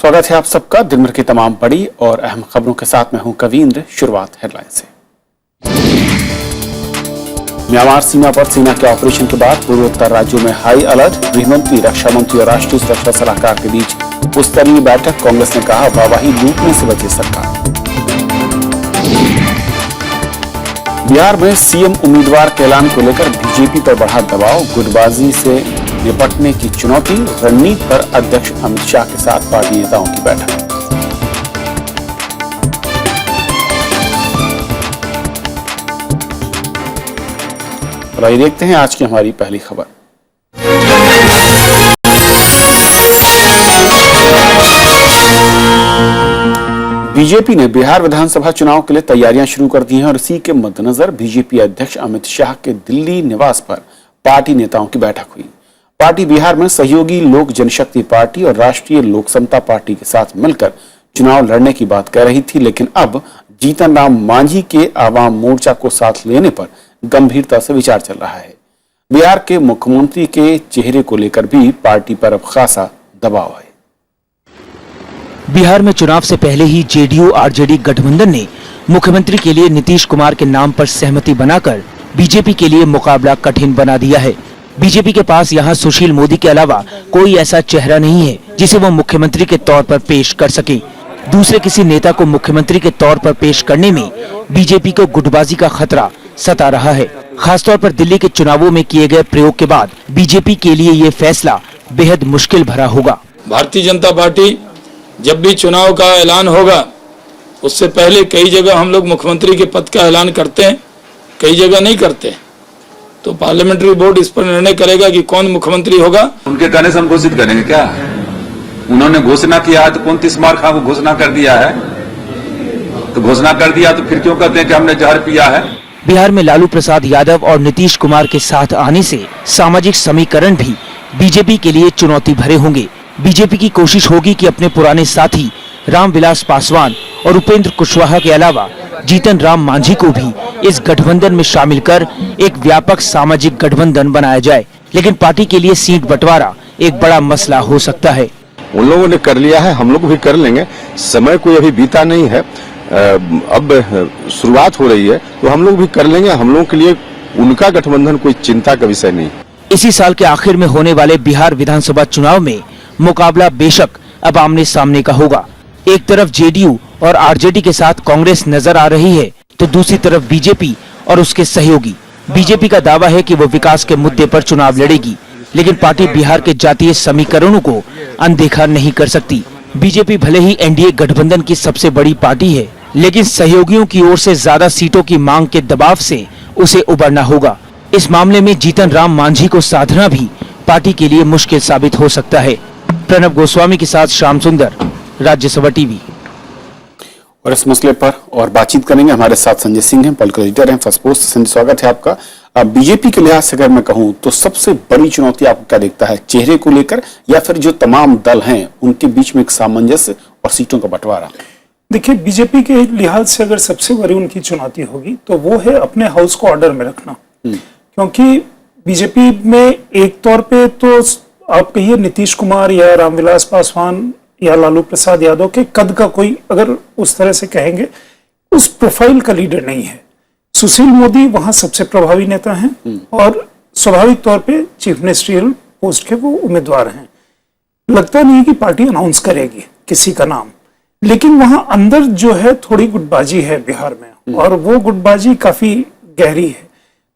स्वागत है आप सबका दिन भर की तमाम बड़ी और अहम खबरों के साथ मैं हूं कवींद्र। शुरुआत हेडलाइन से। म्यांमार सीमा पर सेना के ऑपरेशन के बाद पूर्वोत्तर राज्यों में हाई अलर्ट। गृह मंत्री, रक्षा मंत्री और राष्ट्रीय सुरक्षा सलाहकार के बीच उच्च स्तरीय बैठक। कांग्रेस ने कहा वाहवाही लूटने से बचे सरकार। बिहार में सीएम उम्मीदवार के ऐलान को लेकर बीजेपी पर बढ़ा दबाव। गुटबाजी से निपटने की चुनौती। रणनीति पर अध्यक्ष अमित शाह के साथ पार्टी नेताओं की बैठक। और आइए देखते हैं आज की हमारी पहली खबर। बीजेपी ने बिहार विधानसभा चुनाव के लिए तैयारियां शुरू कर दी हैं और इसी के मद्देनजर बीजेपी अध्यक्ष अमित शाह के दिल्ली निवास पर पार्टी नेताओं की बैठक हुई। पार्टी बिहार में सहयोगी लोक जनशक्ति पार्टी और राष्ट्रीय लोक समता पार्टी के साथ मिलकर चुनाव लड़ने की बात कह रही थी, लेकिन अब जीतन राम मांझी के आवाम मोर्चा को साथ लेने पर गंभीरता से विचार चल रहा है। बिहार के मुख्यमंत्री के चेहरे को लेकर भी पार्टी पर अब खासा दबाव है। बिहार में चुनाव से पहले ही जेडीयू आरजेडी गठबंधन ने मुख्यमंत्री के लिए नीतीश कुमार के नाम पर सहमति बनाकर बीजेपी के लिए मुकाबला कठिन बना दिया है। बीजेपी के पास यहां सुशील मोदी के अलावा कोई ऐसा चेहरा नहीं है जिसे वो मुख्यमंत्री के तौर पर पेश कर सके। दूसरे किसी नेता को मुख्यमंत्री के तौर पर पेश करने में बीजेपी को गुटबाजी का खतरा सता रहा है। खासतौर पर दिल्ली के चुनावों में किए गए प्रयोग के बाद बीजेपी के लिए ये फैसला बेहद मुश्किल भरा होगा। भारतीय जनता पार्टी जब भी चुनाव का ऐलान होगा उससे पहले कई जगह हम लोग मुख्यमंत्री के पद का ऐलान करते हैं, कई जगह नहीं करते। तो पार्लियामेंट्री बोर्ड इस पर निर्णय करेगा कि कौन मुख्यमंत्री होगा। उनके कहने से हम घोषित करेंगे क्या? उन्होंने घोषणा किया है तो 29 मार्च को घोषणा कर दिया है, तो घोषणा कर दिया तो फिर क्यों कहते हैं कि हमने जहर पिया है? बिहार में लालू प्रसाद यादव और नीतीश कुमार के साथ आने से सामाजिक समीकरण भी बीजेपी के लिए चुनौती भरे होंगे। बीजेपी की कोशिश होगी कि अपने पुराने साथी रामविलास पासवान और उपेंद्र कुशवाहा के अलावा जीतन राम मांझी को भी इस गठबंधन में शामिल कर एक व्यापक सामाजिक गठबंधन बनाया जाए, लेकिन पार्टी के लिए सीट बंटवारा एक बड़ा मसला हो सकता है। उन लोगों ने कर लिया है, हम लोग भी कर लेंगे। समय कोई अभी बीता नहीं है, अब शुरुआत हो रही है, तो हम लोग भी कर लेंगे। हम लोगों के लिए उनका गठबंधन कोई चिंता का विषय नहीं। इसी साल के आखिर में होने वाले बिहार विधानसभा चुनाव में मुकाबला बेशक अब आमने सामने का होगा। एक तरफ जेडीयू और आरजेडी के साथ कांग्रेस नजर आ रही है, तो दूसरी तरफ बीजेपी और उसके सहयोगी। बीजेपी का दावा है कि वो विकास के मुद्दे पर चुनाव लड़ेगी, लेकिन पार्टी बिहार के जातीय समीकरणों को अनदेखा नहीं कर सकती। बीजेपी भले ही एनडीए गठबंधन की सबसे बड़ी पार्टी है, लेकिन सहयोगियों की ओर से ज्यादा सीटों की मांग के दबाव से उसे उबरना होगा। इस मामले में जीतन राम मांझी को साधना भी पार्टी के लिए मुश्किल साबित हो सकता है। प्रणब गोस्वामी के साथ श्याम सुंदर, राज्यसभा टीवी। और इस मसले पर और बातचीत करेंगे। हमारे साथ संजय सिंह हैं, पॉलिटिकल एडिटर हैं फर्स्ट पोस्ट। संजय, स्वागत है आपका। बीजेपी के लिहाज से अगर मैं कहूं तो सबसे बड़ी चुनौती आपको क्या दिखता है, चेहरे को लेकर या फिर जो तमाम दल हैं उनके बीच में एक सामंजस्य और सीटों का बंटवारा? देखिए, बीजेपी के लिहाज से अगर सबसे बड़ी उनकी चुनौती होगी तो वो है अपने हाउस को ऑर्डर में रखना। क्योंकि बीजेपी में एक तौर पे तो आप कहिए नीतीश कुमार या रामविलास पासवान या लालू प्रसाद यादव के कद का कोई, अगर उस तरह से कहेंगे, उस प्रोफाइल का लीडर नहीं है। सुशील मोदी वहां सबसे प्रभावी नेता हैं और स्वाभाविक तौर पे चीफ मिनिस्ट्रियल पोस्ट के वो उम्मीदवार हैं। लगता नहीं कि पार्टी अनाउंस करेगी किसी का नाम, लेकिन वहां अंदर जो है थोड़ी गुटबाजी है बिहार में, और वो गुटबाजी काफी गहरी है।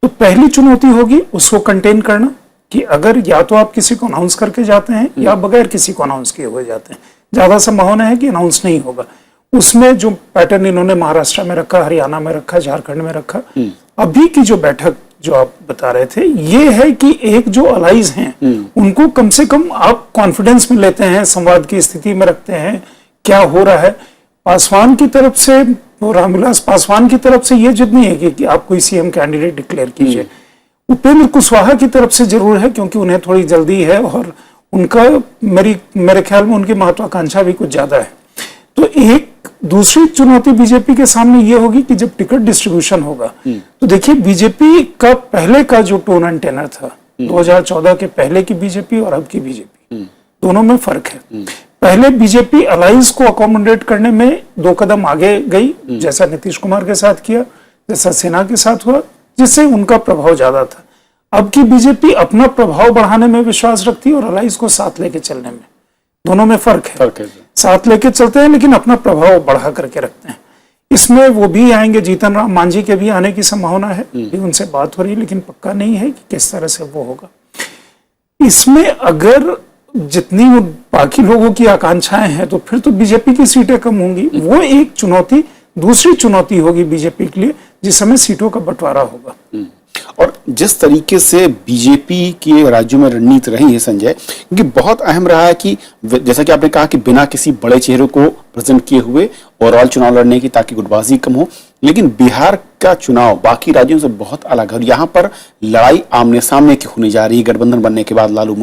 तो पहली चुनौती होगी उसको कंटेन करना, कि अगर या तो आप किसी को अनाउंस करके जाते हैं या बगैर किसी को अनाउंस किए हुए जाते हैं। ज्यादा संभावना है कि अनाउंस नहीं होगा। उसमें जो पैटर्न इन्होंने महाराष्ट्र में रखा, हरियाणा में रखा, झारखंड में रखा, अभी की जो बैठक जो आप बता रहे थे, ये है कि एक जो अलाइज हैं उनको कम से कम आप कॉन्फिडेंस में लेते हैं, संवाद की स्थिति में रखते हैं, क्या हो रहा है। पासवान की तरफ से, रामविलास पासवान की तरफ से ये जिद नहीं है कि आप कोई सीएम कैंडिडेट डिक्लेयर कीजिए। उपेंद्र कुशवाहा की तरफ से जरूर है, क्योंकि उन्हें थोड़ी जल्दी है और उनका मेरे ख्याल में उनकी महत्वाकांक्षा भी कुछ ज्यादा है। तो एक दूसरी चुनौती बीजेपी के सामने ये होगी कि जब टिकट डिस्ट्रीब्यूशन होगा तो देखिए बीजेपी का पहले का जो टोन एंड टेनर था 2014 के पहले की बीजेपी और अब की बीजेपी दोनों में फर्क है। पहले बीजेपी अलायंस को अकोमोडेट करने में 2 कदम आगे गई, जैसा नीतीश कुमार के साथ किया, जैसा सेना के साथ हुआ, जिससे उनका प्रभाव ज्यादा था। अब की बीजेपी अपना प्रभाव बढ़ाने में विश्वास रखती है और अलायंस को साथ लेके चलने में, दोनों में फर्क है। साथ लेके चलते हैं लेकिन अपना प्रभाव बढ़ा करके रखते हैं। इसमें वो भी आएंगे, जीतन राम मांझी के भी आने की संभावना है, भी उनसे बात हो रही है, लेकिन पक्का नहीं है कि किस तरह से वो होगा। इसमें अगर जितनी बाकी लोगों की आकांक्षाएं हैं तो फिर तो बीजेपी की सीटें कम होंगी, वो एक चुनौती, दूसरी चुनौती होगी बीजेपी के लिए, जिस समय सीटों का बंटवारा होगा। और जिस तरीके से बीजेपी की राज्यों में रणनीति रही है संजय, क्योंकि बहुत अहम रहा है कि जैसा कि आपने कहा कि बिना किसी बड़े चेहरे को प्रेजेंट किए हुए ओवरऑल चुनाव लड़ने की, ताकि गुटबाजी कम हो। लेकिन बिहार का चुनाव बाकी राज्यों से बहुत अलग है और यहाँ पर लड़ाई आमने सामने की होने जा रही है, गठबंधन बनने के बाद, लालू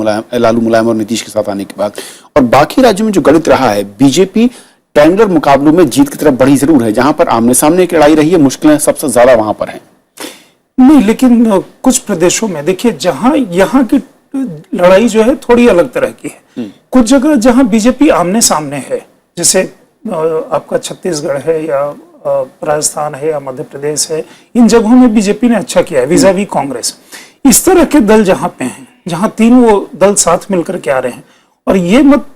मुलायम और नीतीश के साथ आने के बाद। और बाकी राज्यों में जो गणित रहा है, बीजेपी ट्रायंगुलर मुकाबलों में जीत की तरफ बढ़ी जरूर है, जहां पर आमने सामने की लड़ाई रही है, मुश्किलें सबसे ज्यादा वहां पर हैं। नहीं, लेकिन कुछ प्रदेशों में देखिए, जहां यहाँ की लड़ाई जो है थोड़ी अलग तरह की है। कुछ जगह जहां बीजेपी आमने सामने है, जैसे आपका छत्तीसगढ़ है या राजस्थान है या मध्य प्रदेश है, इन जगहों में बीजेपी ने अच्छा किया है विज़ावी कांग्रेस। इस तरह के दल जहां पे हैं, जहां 3 वो दल साथ मिलकर के आ रहे हैं, और ये मत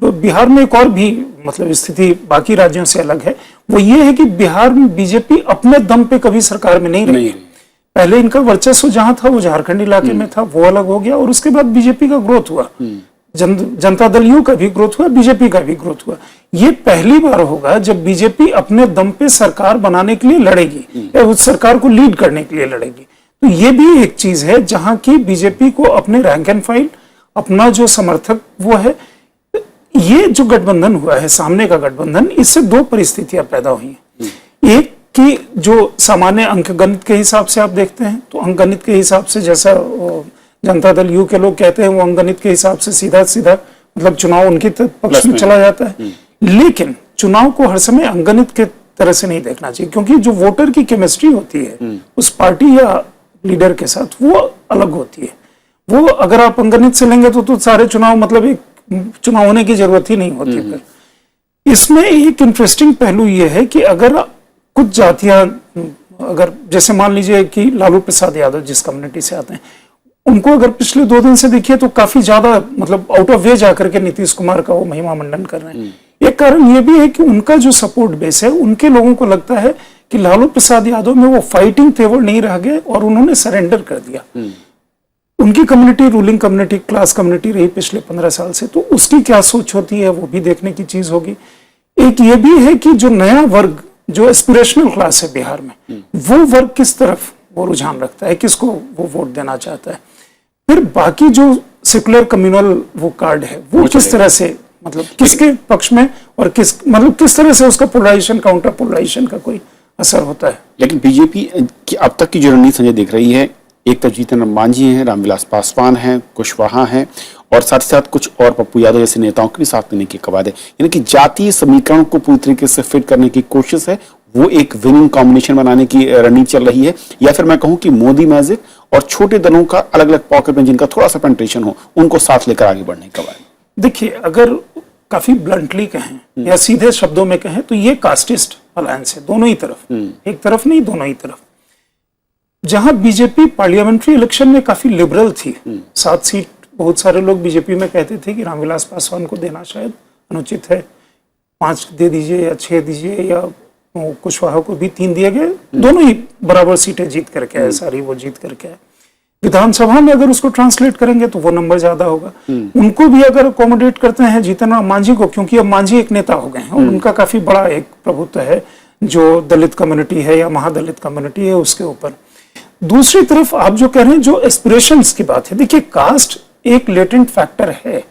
बिहार में एक और भी मतलब स्थिति बाकी राज्यों से अलग है, वो ये है कि बिहार में बीजेपी अपने दम पे कभी सरकार में नहीं रही। पहले इनका वर्चस्व जहां था वो झारखंड इलाके में था, वो अलग हो गया, और उसके बाद बीजेपी का ग्रोथ हुआ, जनता दल यू का भी ग्रोथ हुआ, बीजेपी का भी ग्रोथ हुआ। ये पहली बार होगा जब बीजेपी अपने दम पे सरकार बनाने के लिए लड़ेगी या उस सरकार को लीड करने के लिए लड़ेगी। तो ये भी एक चीज है जहां की बीजेपी को अपने रैंक एंड फाइल, अपना जो समर्थक वो है। ये जो गठबंधन हुआ है, सामने का गठबंधन, इससे 2 परिस्थितियां पैदा हुई हैं। एक कि जो सामान्य अंकगणित के हिसाब से आप देखते हैं, तो अंकगणित के हिसाब से, जैसा जनता दल यू के लोग कहते हैं, वो अंकगणित के हिसाब से सीधा सीधा मतलब चुनाव उनके पक्ष में चला जाता है। लेकिन चुनाव को हर समय अंकगणित के तरह से नहीं देखना चाहिए, क्योंकि जो वोटर की केमिस्ट्री होती है उस पार्टी या लीडर के साथ, वो अलग होती है। वो अगर आप अंकगणित से लेंगे तो सारे चुनाव मतलब एक चुनाव होने की जरूरत ही नहीं होती। फिर इसमें एक इंटरेस्टिंग पहलू ये है कि अगर कुछ जातियां, अगर जैसे मान लीजिए कि लालू प्रसाद यादव जिस कम्युनिटी से आते हैं, उनको अगर पिछले 2 दिन से देखिए तो काफी ज्यादा मतलब आउट ऑफ वे जाकर के नीतीश कुमार का वो महिमा मंडन कर रहे हैं। एक कारण ये भी है कि उनका जो सपोर्ट बेस है, उनके लोगों को लगता है कि लालू प्रसाद यादव में वो फाइटिंग तेवर नहीं रह गए और उन्होंने सरेंडर कर दिया। उनकी community ruling community, class community रही पिछले 15 साल से, तो उसकी क्या सोच होती है वो भी देखने की चीज होगी। एक ये भी है कि जो नया वर्ग, जो एस्पिरेशनल क्लास है बिहार में, वो वर्ग किस तरफ वो रुझान रखता है, किसको वो वोट देना चाहता है। फिर बाकी जो सेकुलर कम्युनल वो कार्ड है, वो किस तरह से मतलब किसके पक्ष में, और किस तरह से उसका पोलराइजेशन, काउंटर पोलराइजेशन का कोई असर होता है। लेकिन बीजेपी की अब तक की जो रणनीति संजय देख रही है, एक तरफ जीतन राम मांझी हैं, रामविलास पासवान हैं, कुशवाहा हैं, और साथ ही साथ कुछ और पप्पू यादव जैसे नेताओं के भी साथ लेने की कवायद है। यानी कि जातीय समीकरण को पूरी तरीके से फिट करने की कोशिश है, वो एक विनिंग कॉम्बिनेशन बनाने की रणनीति चल रही है, या फिर मैं कहूं कि मोदी मैजिक और छोटे दलों का अलग अलग पॉकेट में जिनका थोड़ा सा पेंट्रेशन हो, उनको साथ लेकर आगे बढ़ने की कवायद। देखिए, अगर काफी ब्लंटली कहें या सीधे शब्दों में कहें तो ये कास्टिस्ट अलायंस है, दोनों ही तरफ, एक तरफ नहीं, दोनों ही तरफ। जहां बीजेपी पार्लियामेंट्री इलेक्शन में काफी लिबरल थी, 7 सीट, बहुत सारे लोग बीजेपी में कहते थे कि रामविलास पासवान को देना शायद अनुचित है, 5 दे दीजिए या 6 दीजिए, या कुशवाहा को भी 3 दिए गए, दोनों ही बराबर सीटें जीत करके आए, सारी वो जीत करके आए। विधानसभा में अगर उसको ट्रांसलेट करेंगे तो वो नंबर ज्यादा होगा। उनको भी अगर अकोमोडेट करते हैं जीतन राम मांझी को, क्योंकि अब मांझी एक नेता हो गए हैं और उनका काफी बड़ा एक प्रभुत्व है जो दलित कम्युनिटी है या महादलित कम्युनिटी है उसके ऊपर। दूसरी तरफ आप जो कह रहे हैं, जो एस्पिरेशंस की बात है, देखिए कास्ट एक लेटेंट फैक्टर है,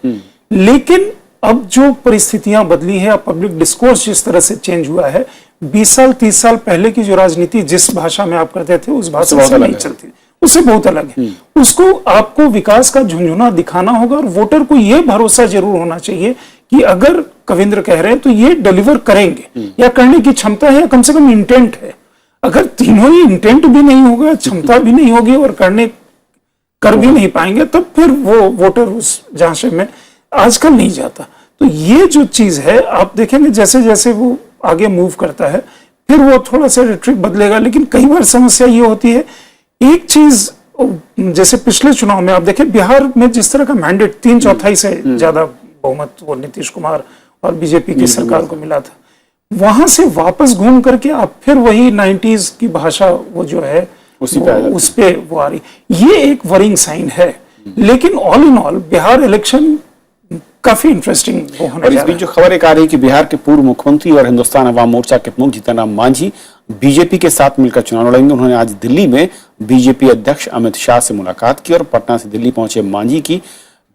लेकिन अब जो परिस्थितियां बदली है, पब्लिक डिस्कोर्स जिस तरह से चेंज हुआ है, 20 साल 30 साल पहले की जो राजनीति जिस भाषा में आप करते थे उस भाषा से नहीं चलती, उससे बहुत अलग है। उसको आपको विकास का झुंझुना दिखाना होगा, और वोटर को यह भरोसा जरूर होना चाहिए कि अगर कविंद्र कह रहे हैं तो ये डिलीवर करेंगे, या करने की क्षमता है, या कम से कम इंटेंट है। अगर तीनों ही इंटेंट भी नहीं होगा, क्षमता भी नहीं होगी और कर भी नहीं पाएंगे, तब फिर वो वोटर उस झांसे में आजकल नहीं जाता। तो ये जो चीज है आप देखेंगे जैसे जैसे वो आगे मूव करता है फिर वो थोड़ा सा रेट्रिक बदलेगा, लेकिन कई बार समस्या ये होती है एक चीज, जैसे पिछले चुनाव में आप देखें बिहार में जिस तरह का मैंडेट 3/4 से ज्यादा बहुमत वो नीतीश कुमार और बीजेपी की सरकार को मिला था, वहां से वापस घूम करके आप फिर वही 90s की भाषा वो जो है उस पे वो आ रही, ये एक वरिंग साइन है। लेकिन all in all Bihar election काफी इंटरेस्टिंग होने जा रहा है। और इस बीच जो खबर एक आ रही है कि बिहार के पूर्व मुख्यमंत्री और हिंदुस्तान अवाम मोर्चा के प्रमुख जीतन राम मांझी बीजेपी के साथ मिलकर चुनाव लड़ेंगे। उन्होंने आज दिल्ली में बीजेपी अध्यक्ष अमित शाह से मुलाकात की और पटना से दिल्ली पहुंचे मांझी की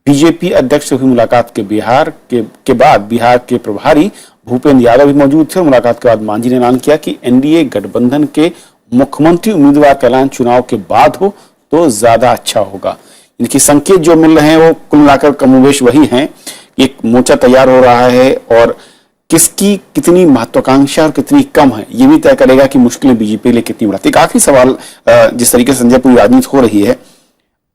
बीजेपी अध्यक्ष से हुई मुलाकात के बाद बिहार के प्रभारी भूपेंद्र यादव भी मौजूद थे। मुलाकात के बाद मांझी ने ऐलान किया कि एनडीए गठबंधन के मुख्यमंत्री उम्मीदवार का ऐलान चुनाव के बाद हो तो ज्यादा अच्छा होगा। इनके संकेत जो मिल रहे हैं वो कुल मिलाकर कमोबेश वही हैं, एक मोर्चा तैयार हो रहा है और किसकी कितनी महत्वाकांक्षा और कितनी कम है ये भी तय करेगा कि मुश्किलें बीजेपी के लिए कितनी बढ़ाती। एक आखिरी सवाल, जिस तरीके से संजय पूरी राजनीति हो रही है,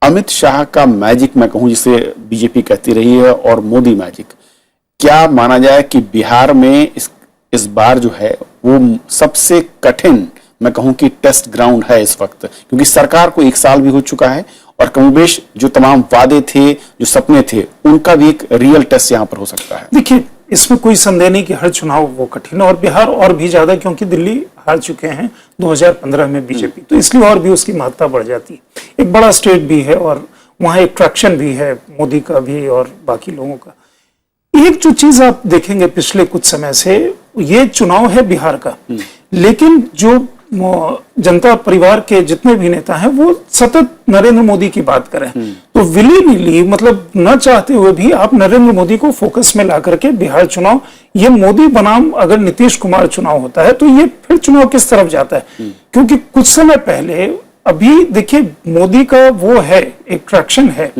अमित शाह का मैजिक मैं कहूं जिसे बीजेपी कहती रही है और मोदी मैजिक, क्या माना जाए कि बिहार में इस बार जो है वो सबसे कठिन मैं कहूं कि टेस्ट ग्राउंड है इस वक्त, क्योंकि सरकार को 1 साल भी हो चुका है और कमोबेश जो तमाम वादे थे जो सपने थे उनका भी एक रियल टेस्ट यहां पर हो सकता है। देखिए इसमें कोई संदेह नहीं कि हर चुनाव वो कठिन है और बिहार और भी ज्यादा, क्योंकि दिल्ली हार चुके हैं 2015 में बीजेपी, तो इसलिए और भी उसकी महत्ता बढ़ जाती है। एक बड़ा स्टेट भी है और वहां एक ट्रैक्शन भी है मोदी का भी और बाकी लोगों का। एक जो चीज आप देखेंगे पिछले कुछ समय से, ये चुनाव है बिहार का, लेकिन जो जनता परिवार के जितने भी नेता हैं वो सतत नरेंद्र मोदी की बात करें, तो विली निली मतलब न चाहते हुए भी आप नरेंद्र मोदी को फोकस में ला करके बिहार चुनाव, ये मोदी बनाम अगर नीतीश कुमार चुनाव होता है तो ये फिर चुनाव किस तरफ जाता है। क्योंकि कुछ समय पहले अभी देखिए मोदी का वो है एक ट्रैक्शन है,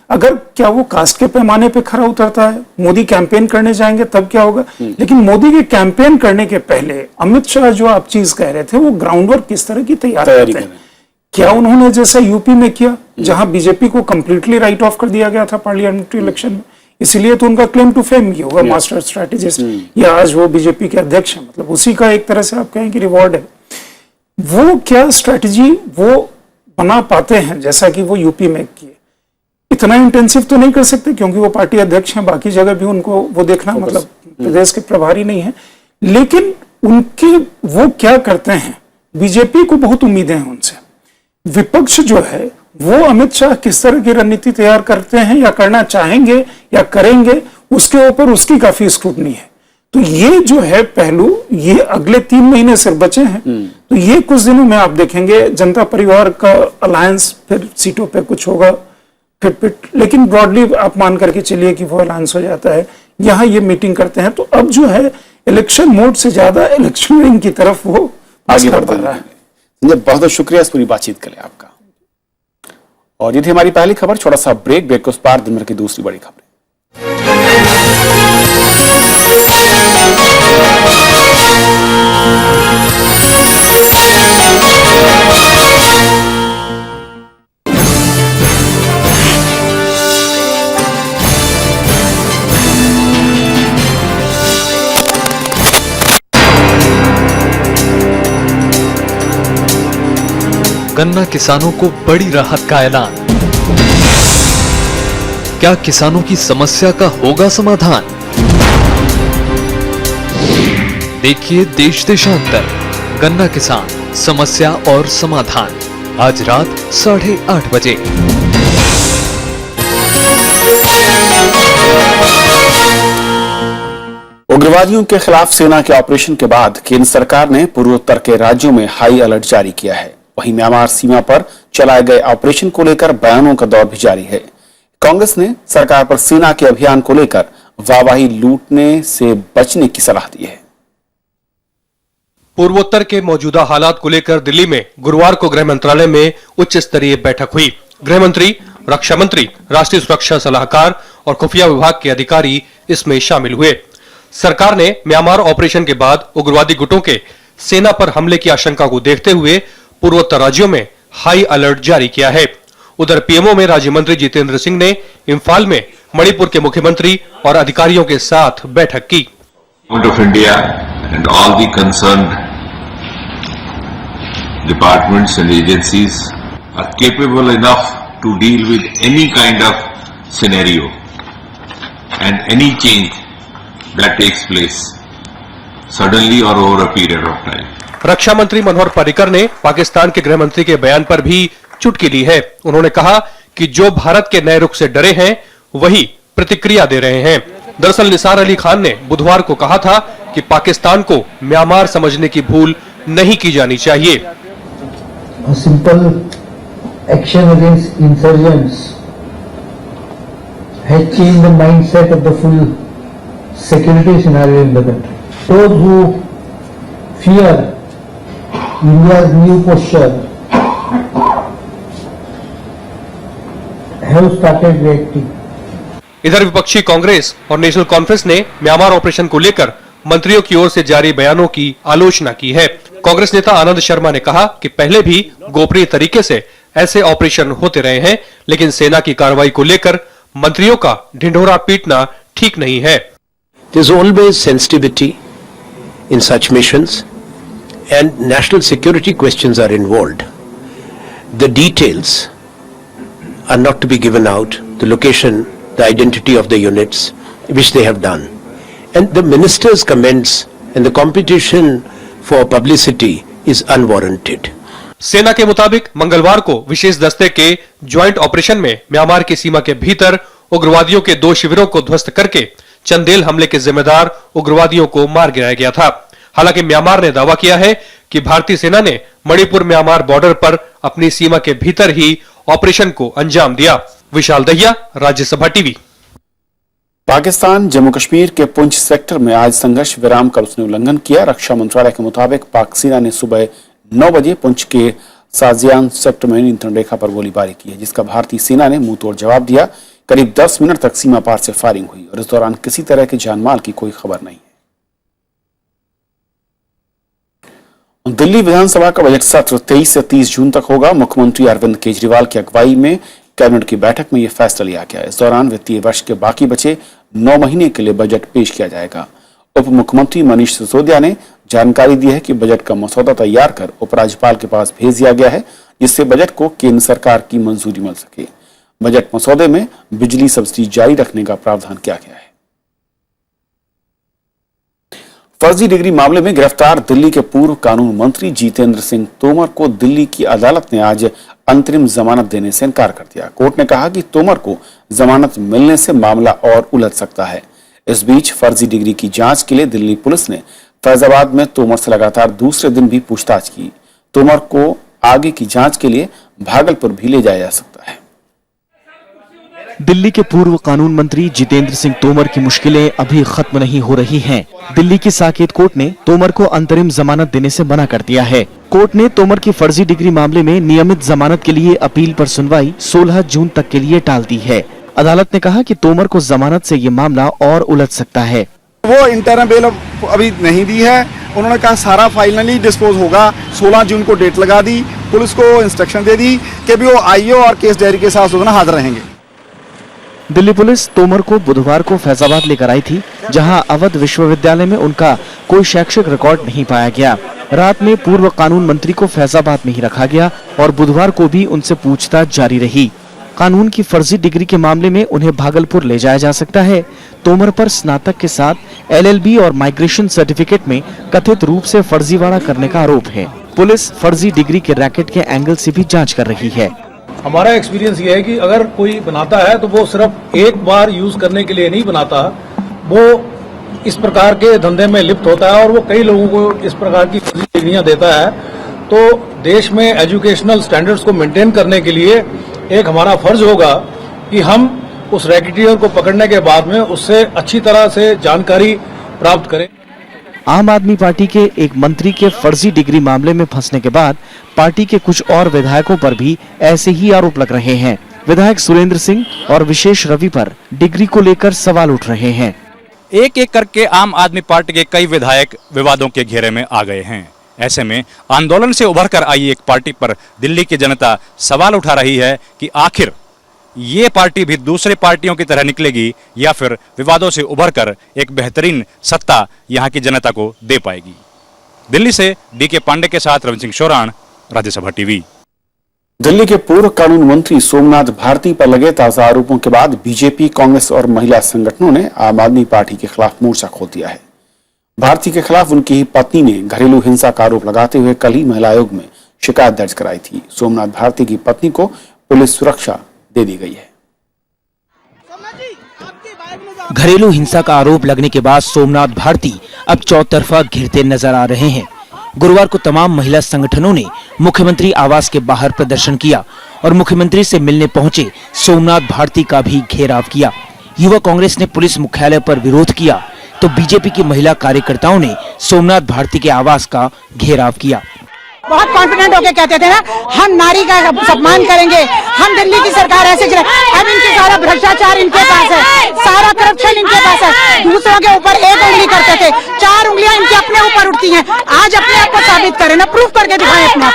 अगर क्या वो कास्ट के पैमाने पे खरा उतरता है, मोदी कैंपेन करने जाएंगे तब क्या होगा, लेकिन मोदी के कैंपेन करने के पहले अमित शाह जो आप चीज कह रहे थे वो ग्राउंड वर्क किस तरह की तैयारी करते हैं, क्या उन्होंने जैसा यूपी में किया जहां बीजेपी को कंप्लीटली राइट ऑफ कर दिया गया था पार्लियामेंट्री इलेक्शन में, इसलिए तो उनका क्लेम टू फेम ये होगा मास्टर स्ट्रेटेजिस्ट, या आज वो बीजेपी के अध्यक्ष हैं, मतलब उसी का एक तरह से आप कहें कि रिवॉर्ड है। वो क्या स्ट्रेटेजी वो बना पाते हैं जैसा कि वो यूपी में किए, इतना इंटेंसिव तो नहीं कर सकते क्योंकि वो पार्टी अध्यक्ष हैं, बाकी जगह भी उनको वो देखना मतलब प्रदेश के प्रभारी नहीं है, लेकिन उनके वो क्या करते हैं, बीजेपी को बहुत उम्मीदें हैं उनसे। विपक्ष जो है वो अमित शाह किस तरह की रणनीति तैयार करते हैं या करना चाहेंगे या करेंगे, उसके ऊपर उसकी काफी स्क्रूटनी है। तो ये जो है पहलू, ये अगले 3 महीने सिर्फ बचे हैं, तो ये कुछ दिनों में आप देखेंगे जनता परिवार का अलायंस, फिर सीटों पे कुछ होगा फिट, लेकिन ब्रॉडली आप मान करके चलिए कि वो अलायंस हो जाता है। यहाँ ये मीटिंग करते हैं, तो अब जो है इलेक्शन मोड से ज्यादा इलेक्शनिंग की तरफ वो आगे बढ़ रहा है। बहुत बहुत शुक्रिया इस पूरी बातचीत के लिए आपका। और ये थी हमारी पहली खबर, छोटा सा ब्रेक के उस पार दिन भर की दूसरी बड़ी खबर। गन्ना किसानों को बड़ी राहत का ऐलान। क्या किसानों की समस्या का होगा समाधान? देखिए देश देशांतर, गन्ना किसान समस्या और समाधान, आज रात 8:30 बजे। उग्रवादियों के खिलाफ सेना के ऑपरेशन के बाद केंद्र सरकार ने पूर्वोत्तर के राज्यों में हाई अलर्ट जारी किया है। वहीं म्यांमार सीमा पर चलाए गए ऑपरेशन को लेकर बयानों का दौर भी जारी है। कांग्रेस ने सरकार पर सेना के अभियान को लेकर वाहवाही लूटने से बचने की सलाह दी है। पूर्वोत्तर के मौजूदा हालात को लेकर दिल्ली में गुरुवार को गृह मंत्रालय में उच्च स्तरीय बैठक हुई। गृह मंत्री, रक्षा मंत्री, राष्ट्रीय सुरक्षा सलाहकार और खुफिया विभाग के अधिकारी इसमें शामिल हुए। सरकार ने म्यांमार ऑपरेशन के बाद उग्रवादी गुटों के सेना पर हमले की आशंका को देखते हुए पूर्वोत्तर राज्यों में हाई अलर्ट जारी किया है। उधर पीएमओ में राज्य मंत्री जितेंद्र सिंह ने इम्फाल में मणिपुर के मुख्यमंत्री और अधिकारियों के साथ बैठक की। Government of India and all the concerned departments and agencies are capable enough to deal with any kind of scenario and any change that takes place suddenly or over a period of time. रक्षा मंत्री मनोहर पर्रिकर ने पाकिस्तान के गृह मंत्री के बयान पर भी चुटकी ली है। उन्होंने कहा कि जो भारत के नए रुख से डरे हैं वही प्रतिक्रिया दे रहे हैं। दरअसल निसार अली खान ने बुधवार को कहा था कि पाकिस्तान को म्यांमार समझने की भूल नहीं की जानी चाहिए। A simple action against insurgents has changed the mindset of the full security scenario in the country. Those who fear India's new posture have started reacting. इधर विपक्षी कांग्रेस और नेशनल कॉन्फ्रेंस ने म्यांमार ऑपरेशन को लेकर मंत्रियों की ओर से जारी बयानों की आलोचना की है। कांग्रेस नेता आनंद शर्मा ने कहा कि पहले भी गोपनीय तरीके से ऐसे ऑपरेशन होते रहे हैं, लेकिन सेना की कार्रवाई को लेकर मंत्रियों का ढिंढोरा पीटना ठीक नहीं है। There's always sensitivity in such missions and national security questions are involved. The details are not to be given out, the location, the identity of the units, which they have done. And the minister's comments and the competition for publicity is unwarranted. सेना के मुताबिक मंगलवार को विशेष दस्ते के joint operation में Myanmar की सीमा के भीतर उग्रवादियों के 2 शिविरों को ध्वस्त करके चंदेल हमले के जिम्मेदार उग्रवादियों को मार गिराया गया था। हालांकि म्यांमार ने दावा किया है कि भारतीय सेना ने मणिपुर म्यांमार बॉर्डर पर अपनी सीमा के भीतर ही ऑपरेशन को अंजाम दिया। विशाल दहिया, राज्यसभा टीवी। पाकिस्तान जम्मू कश्मीर के पुंछ सेक्टर में आज संघर्ष विराम का उसने उल्लंघन किया। रक्षा मंत्रालय के मुताबिक पाक सेना ने सुबह 9 बजे पुंछ के साजियान सेक्टर में नियंत्रण रेखा पर गोलीबारी की है, जिसका भारतीय सेना ने मुंहतोड़ जवाब दिया। करीब 10 मिनट तक सीमा पार से फायरिंग हुई और इस दौरान किसी तरह के जानमाल की कोई खबर नहीं है। दिल्ली विधानसभा का बजट सत्र 23 से 30 जून तक होगा। मुख्यमंत्री अरविंद केजरीवाल की अगुवाई में कैबिनेट की बैठक में यह फैसला लिया गया। इस दौरान वित्तीय वर्ष के बाकी बचे 9 महीने के लिए बजट पेश किया जाएगा। उप मुख्यमंत्री मनीष सिसोदिया ने जानकारी दी है कि बजट का मसौदा तैयार कर उपराज्यपाल के पास भेज दिया गया है, जिससे बजट को केंद्र सरकार की मंजूरी मिल सके। बजट मसौदे में बिजली सब्सिडी जारी रखने का प्रावधान किया गया है। फर्जी डिग्री मामले में गिरफ्तार दिल्ली के पूर्व कानून मंत्री जितेंद्र सिंह तोमर को दिल्ली की अदालत ने आज अंतरिम जमानत देने से इनकार कर दिया। कोर्ट ने कहा कि तोमर को जमानत मिलने से मामला और उलझ सकता है। इस बीच फर्जी डिग्री की जांच के लिए दिल्ली पुलिस ने फैजाबाद में तोमर से लगातार दूसरे दिन भी पूछताछ की। तोमर को आगे की जांच के लिए भागलपुर भी ले जाया जा सकता है। दिल्ली के पूर्व कानून मंत्री जितेंद्र सिंह तोमर की मुश्किलें अभी खत्म नहीं हो रही हैं। दिल्ली की साकेत कोर्ट ने तोमर को अंतरिम जमानत देने से मना कर दिया है। कोर्ट ने तोमर की फर्जी डिग्री मामले में नियमित जमानत के लिए अपील पर सुनवाई 16 जून तक के लिए टाल दी है। अदालत ने कहा कि तोमर को जमानत से ये मामला और उलझ सकता है। वो इंटरनल बेल अभी नहीं दी है। उन्होंने कहा सारा फाइनली डिस्पोज होगा। 16 जून को डेट लगा दी। पुलिस को इंस्ट्रक्शन दे दी कि भी वो आईओ और केस डायरी के साथ हाजिर रहेंगे। दिल्ली पुलिस तोमर को बुधवार को फैजाबाद लेकर आई थी, जहां अवध विश्वविद्यालय में उनका कोई शैक्षिक रिकॉर्ड नहीं पाया गया। रात में पूर्व कानून मंत्री को फैजाबाद में ही रखा गया और बुधवार को भी उनसे पूछताछ जारी रही। कानून की फर्जी डिग्री के मामले में उन्हें भागलपुर ले जाया जा सकता है। तोमर पर स्नातक के साथ LLB और माइग्रेशन सर्टिफिकेट में कथित रूप से फर्जीवाड़ा करने का आरोप है। पुलिस फर्जी डिग्री के रैकेट के एंगल से भी जांच कर रही है। हमारा एक्सपीरियंस ये है कि अगर कोई बनाता है तो वो सिर्फ एक बार यूज करने के लिए नहीं बनाता, वो इस प्रकार के धंधे में लिप्त होता है और वो कई लोगों को इस प्रकार की डिग्रियां देता है। तो देश में एजुकेशनल स्टैंडर्ड्स को मेंटेन करने के लिए एक हमारा फर्ज होगा कि हम उस रैकेटियर को पकड़ने के बाद में उससे अच्छी तरह से जानकारी प्राप्त करें। आम आदमी पार्टी के एक मंत्री के फर्जी डिग्री मामले में फंसने के बाद पार्टी के कुछ और विधायकों पर भी ऐसे ही आरोप लग रहे हैं। विधायक सुरेंद्र सिंह और विशेष रवि पर डिग्री को लेकर सवाल उठ रहे हैं। एक एक करके आम आदमी पार्टी के कई विधायक विवादों के घेरे में आ गए हैं। ऐसे में आंदोलन से उभर कर आई एक पार्टी पर दिल्ली की जनता सवाल उठा रही है कि आखिर ये पार्टी भी दूसरे पार्टियों की तरह निकलेगी या फिर विवादों से उभरकर एक बेहतरीन सत्ता यहाँ की जनता को दे पाएगी। दिल्ली से डीके पांडे के साथ रविंद्र सिंह शोराण, राज्यसभा टीवी। दिल्ली के पूर्व कानून मंत्री सोमनाथ भारती पर लगे ताजा आरोपों के बाद बीजेपी, कांग्रेस और महिला संगठनों ने आम आदमी पार्टी के खिलाफ मोर्चा खोल दिया है। भारती के खिलाफ उनकी ही पत्नी ने घरेलू हिंसा का आरोप लगाते हुए कल ही महिला आयोग में शिकायत दर्ज कराई थी। सोमनाथ भारती की पत्नी को पुलिस सुरक्षा दे दी गई है। घरेलू हिंसा का आरोप लगने के बाद सोमनाथ भारती अब चौतरफा घिरते नजर आ रहे हैं। गुरुवार को तमाम महिला संगठनों ने मुख्यमंत्री आवास के बाहर प्रदर्शन किया और मुख्यमंत्री से मिलने पहुंचे सोमनाथ भारती का भी घेराव किया। युवा कांग्रेस ने पुलिस मुख्यालय पर विरोध किया तो बीजेपी की महिला कार्यकर्ताओं ने सोमनाथ भारती के आवास का घेराव किया। बहुत कॉन्फिडेंट होके कहते थे ना, हम नारी का सम्मान करेंगे, हम दिल्ली की सरकार ऐसे चले। अब इनके सारा भ्रष्टाचार इनके पास है, सारा करप्शन इनके पास है। दूसरों के ऊपर एक उंगली करते थे, 4 उंगलियां इनके अपने ऊपर उठती हैं। आज अपने आप को साबित करें ना, प्रूफ करके दिखाएं अपने आप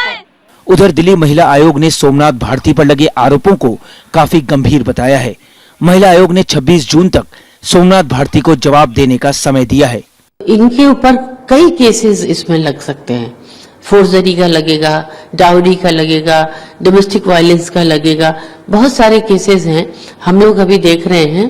को। उधर दिल्ली महिला आयोग ने सोमनाथ भारती पर लगे आरोपों को काफी गंभीर बताया है। महिला आयोग ने 26 जून तक सोमनाथ भारती को जवाब देने का समय दिया है। इनके ऊपर कई केसेस इसमें लग सकते हैं। फोर्जरी का लगेगा, डाउरी का लगेगा, डोमेस्टिक वायलेंस का लगेगा, बहुत सारे केसेस हैं। हम लोग अभी देख रहे हैं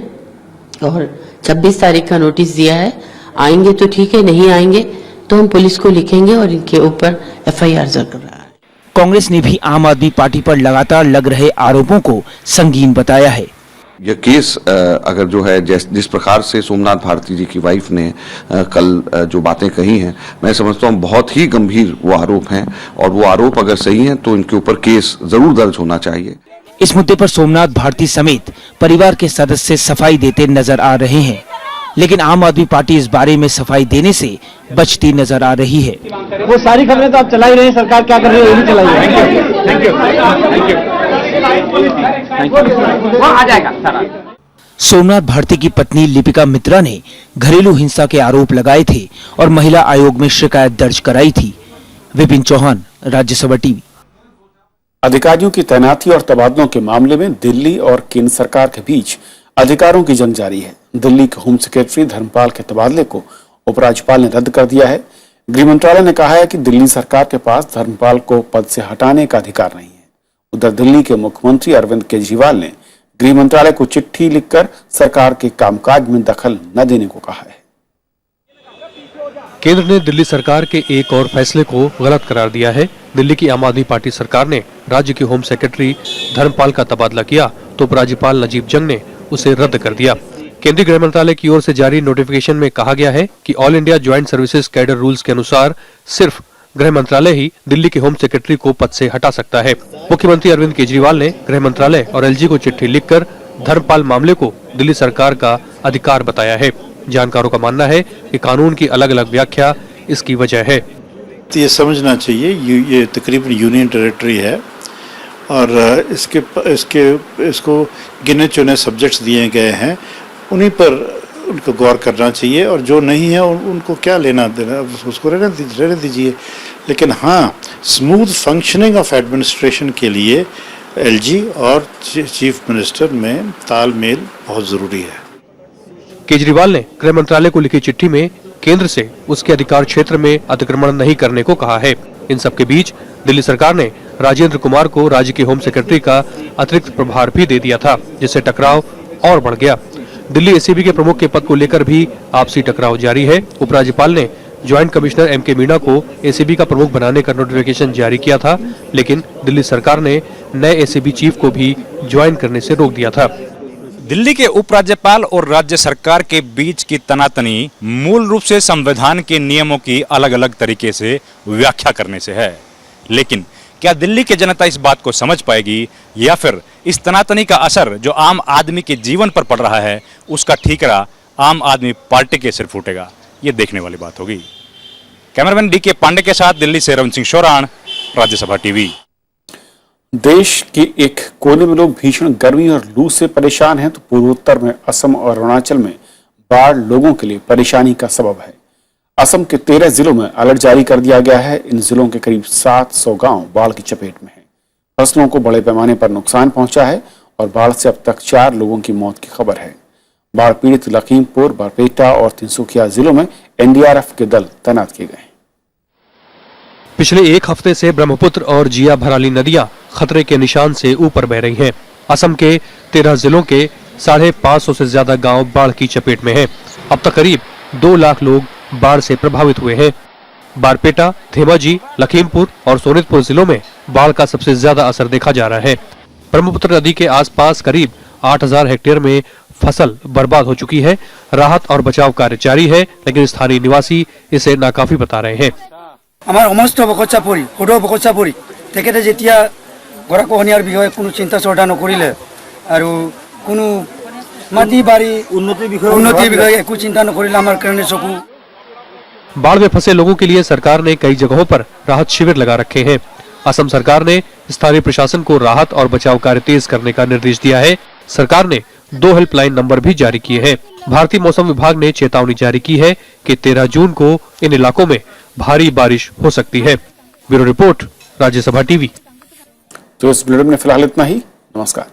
और 26 तारीख का नोटिस दिया है। आएंगे तो ठीक है, नहीं आएंगे तो हम पुलिस को लिखेंगे और इनके ऊपर FIR दर्ज कर रहा है। कांग्रेस ने भी आम आदमी पार्टी पर लगातार लग रहे आरोपों को संगीन बताया है। यह केस अगर जो है जिस प्रकार से सोमनाथ भारती जी की वाइफ ने कल जो बातें कही हैं, मैं समझता हूँ बहुत ही गंभीर वो आरोप हैं और वो आरोप अगर सही हैं तो इनके ऊपर केस जरूर दर्ज होना चाहिए। इस मुद्दे पर सोमनाथ भारती समेत परिवार के सदस्य सफाई देते नजर आ रहे हैं, लेकिन आम आदमी पार्टी इस बारे में सफाई देने से बचती नजर आ रही है। वो सारी खबरें तो आप चला ही रहे हैं, सरकार क्या कर रही है ये भी चलाइए। वो आ जाएगा सारा। सोमनाथ भारती की पत्नी लिपिका मित्रा ने घरेलू हिंसा के आरोप लगाए थे और महिला आयोग में शिकायत दर्ज कराई थी। विपिन चौहान, राज्यसभा टीवी। अधिकारियों की तैनाती और तबादलों के मामले में दिल्ली और केंद्र सरकार के बीच अधिकारों की जंग जारी है। दिल्ली के होम सेक्रेटरी धर्मपाल के तबादले को उपराज्यपाल ने रद्द कर दिया है। गृह मंत्रालय ने कहा है कि दिल्ली सरकार के पास धर्मपाल को पद से हटाने का अधिकार नहीं है। उधर दिल्ली के मुख्यमंत्री अरविंद केजरीवाल ने गृह मंत्रालय को चिट्ठी लिखकर सरकार के कामकाज में दखल न देने को कहा है। केंद्र ने दिल्ली सरकार के एक और फैसले को गलत करार दिया है। दिल्ली की आम आदमी पार्टी सरकार ने राज्य के होम सेक्रेटरी धर्मपाल का तबादला किया तो उपराज्यपाल नजीब जंग ने उसे रद्द कर दिया। केंद्रीय गृह मंत्रालय की ओर से जारी नोटिफिकेशन में कहा गया है कि all India joint services cadre rules के अनुसार सिर्फ गृह मंत्रालय ही दिल्ली के होम सेक्रेटरी को पद से हटा सकता है। मुख्यमंत्री अरविंद केजरीवाल ने गृह मंत्रालय और LG को चिट्ठी लिखकर धर्मपाल मामले को दिल्ली सरकार का अधिकार बताया है। जानकारों का मानना है कि कानून की अलग अलग व्याख्या इसकी वजह है। तो ये समझना चाहिए ये तकरीबन यूनियन टेरिटरी है और इसको गिने चुने सब्जेक्ट्स दिए गए हैं, उन्हीं पर उनको गौर करना चाहिए और जो नहीं है उनको क्या लेना देना, उसको रहने दीजिए। लेकिन हाँ, स्मूथ फंक्शनिंग ऑफ एडमिनिस्ट्रेशन के लिए LG और चीफ मिनिस्टर में तालमेल बहुत जरूरी है। केजरीवाल ने गृह मंत्रालय को लिखी चिट्ठी में केंद्र से उसके अधिकार क्षेत्र में अतिक्रमण नहीं करने को कहा है। इन सब के बीच दिल्ली सरकार ने राजेंद्र कुमार को राज्य के होम सेक्रेटरी का अतिरिक्त प्रभार भी दे दिया था, जिससे टकराव और बढ़ गया। दिल्ली ACB के प्रमुख के पद को लेकर भी आपसी टकराव जारी है। उपराज्यपाल ने ज्वाइंट कमिश्नर MK मीणा को ACB का प्रमुख बनाने का नोटिफिकेशन जारी किया था, लेकिन दिल्ली सरकार ने नए ACB चीफ को भी ज्वाइन करने से रोक दिया था। दिल्ली के उपराज्यपाल और राज्य सरकार के बीच की तनातनी मूल रूप से संविधान के नियमों की अलग अलग तरीके से व्याख्या करने से है। लेकिन क्या दिल्ली की जनता इस बात को समझ पाएगी या फिर इस तनातनी का असर जो आम आदमी के जीवन पर पड़ रहा है उसका ठीकरा आम आदमी पार्टी के सिर फूटेगा? ये देखने वाली बात होगी। कैमरामैन DK पांडे के साथ दिल्ली से रविंद्र सिंह शोराण, राज्यसभा टीवी। देश के एक कोने में लोग भीषण गर्मी और लू से परेशान हैं तो पूर्वोत्तर में असम और अरुणाचल में बाढ़ लोगों के लिए परेशानी का सबब है। असम के 13 जिलों में अलर्ट जारी कर दिया गया है। इन जिलों के करीब 700 गांव बाढ़ की चपेट में हैं। फसलों को बड़े पैमाने पर नुकसान पहुंचा है और बाढ़ से अब तक 4 लोगों की मौत की खबर है। बाढ़ पीड़ित लखीमपुर, बारपेटा और तिनसुकिया जिलों में एनडीआरएफ के दल तैनात किए गए। पिछले एक हफ्ते से ब्रह्मपुत्र और जिया भराली नदियां खतरे के निशान से ऊपर बह रही हैं। असम के 13 जिलों के 550 से ज्यादा गांव बाढ़ की चपेट में हैं। अब तक करीब 2 लाख लोग बाढ़ से प्रभावित हुए हैं। बारपेटा, धेमाजी, लखीमपुर और सोनितपुर जिलों में बाढ़ का सबसे ज्यादा असर देखा जा रहा है। ब्रह्मपुत्र नदी के आसपास करीब 8000 हेक्टेयर में फसल बर्बाद हो चुकी है। राहत और बचाव कार्य जारी है, लेकिन स्थानीय निवासी इसे नाकाफी बता रहे हैं। আমাৰ সমস্ত বকচা পৰি সদৌ বকচা পৰি তেখেতে যেতিয়া গৰাখহনীয়াৰ বিষয়ে কোনো চিন্তা চৰ্চা নকৰিলে আৰু কোনো মাটি বাৰী উন্নতিৰ বিষয়ে একো চিন্তা নকৰিলে আমাৰ কাৰণে চকু। बाढ़ में फंसे लोगों के लिए सरकार ने कई जगहों पर राहत शिविर लगा रखे हैं। असम सरकार ने स्थानीय प्रशासन को राहत और बचाव कार्य तेज करने का निर्देश दिया है। सरकार ने 2 हेल्पलाइन नंबर भी जारी किए हैं। भारतीय मौसम विभाग ने चेतावनी जारी की है कि 13 जून को इन इलाकों में भारी बारिश हो सकती है। Bureau report, Rajya Sabha TV. तो इस बुलेटिन में फिलहाल इतना ही। नमस्कार।